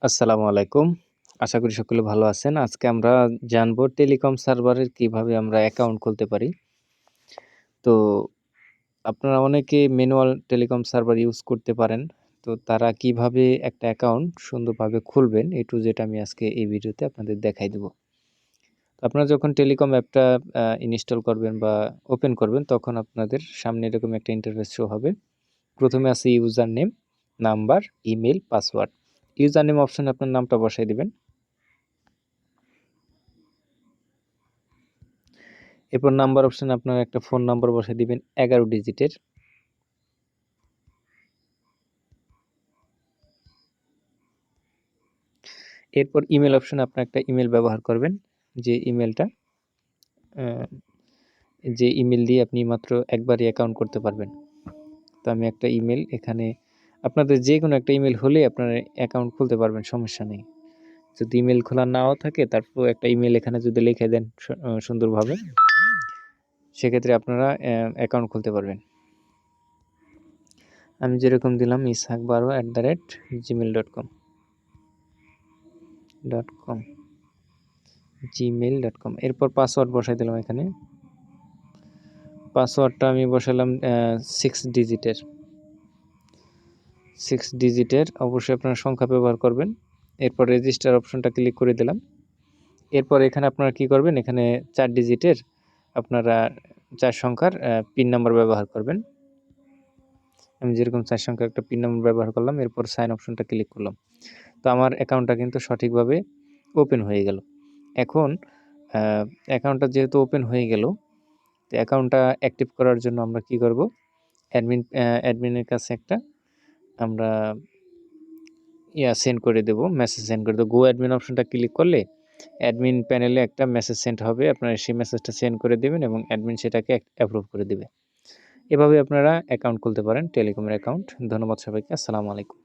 আসসালামু আলাইকুম। আশা করি সকলে ভালো আছেন। আজকে আমরা জানবো টেলিকম সার্ভারের কিভাবে আমরা অ্যাকাউন্ট খুলতে পারি। তো আপনারা অনেকে ম্যানুয়াল টেলিকম সার্ভার ইউজ করতে পারেন। তো তারা কিভাবে একটা অ্যাকাউন্ট সুন্দরভাবে খুলবেন A to Z আমি আজকে এই ভিডিওতে আপনাদের দেখাই দেব। আপনারা যখন টেলিকম অ্যাপটা ইনস্টল করবেন বা ওপেন করবেন তখন আপনাদের সামনে এরকম একটা ইন্টারফেস শো হবে। প্রথমে আছে user name, number, email, password. User name অপশনে আপনার নামটা বসায় দিবেন। এরপর নাম্বার অপশনে আপনার একটা ফোন নাম্বার বসিয়ে দিবেন 11 ডিজিটের। এরপর ইমেল অপশনে আপনি একটা ইমেল ব্যবহার করবেন, যে ইমেলটা যে ইমেল দিয়ে আপনি মাত্র একবারই অ্যাকাউন্ট করতে পারবেন। তো আমি একটা ইমেল এখানে, আপনাদের যে কোনো একটা ইমেল হলে আপনারা অ্যাকাউন্ট খুলতে পারবেন, সমস্যা নেই। যদি ইমেল খোলা নাও থাকে তারপর একটা ইমেল এখানে যদি লিখে দেন সুন্দরভাবে, সেক্ষেত্রে আপনারা অ্যাকাউন্ট খুলতে পারবেন। আমি যেরকম দিলাম ishaq12@gmail.com gmail.com। এরপর পাসওয়ার্ড বসাই দিলাম এখানে। পাসওয়ার্ডটা আমি বসালাম 6 ডিজিটের। অবশ্যই আপনারা সংখ্যা ব্যবহার করবেন। এরপর রেজিস্টার অপশনটা ক্লিক করে দিলাম। এরপর এখানে আপনারা কি করবেন, এখানে 4 ডিজিটের আপনারা 4 সংখ্যার পিন নাম্বার ব্যবহার করবেন। আমি যেরকম 4 সংখ্যার একটা পিন নাম্বার ব্যবহার করলাম, এরপর সাইন অপশনটা ক্লিক করলাম। তো আমার অ্যাকাউন্টটা কিন্তু সঠিকভাবে ওপেন হয়ে গেল। এখন অ্যাকাউন্টটা যেহেতু ওপেন হয়ে গেল, তো অ্যাকাউন্টটা অ্যাক্টিভ করার জন্য আমরা কি করব, অ্যাডমিনের কাছে একটা আমরা সেন্ড করে দেব, মেসেজ সেন্ড করে দেবো। গো অ্যাডমিন অপশনটা ক্লিক করলে অ্যাডমিন প্যানেলে একটা মেসেজ সেন্ড হবে, আপনারা সেই মেসেজটা সেন্ড করে দেবেন এবং অ্যাডমিন সেটাকে অ্যাপ্রুভ করে দেবে। এভাবে আপনারা অ্যাকাউন্ট খুলতে পারেন, টেলিকমের অ্যাকাউন্ট। ধন্যবাদ সবাইকে। আসসালামু আলাইকুম।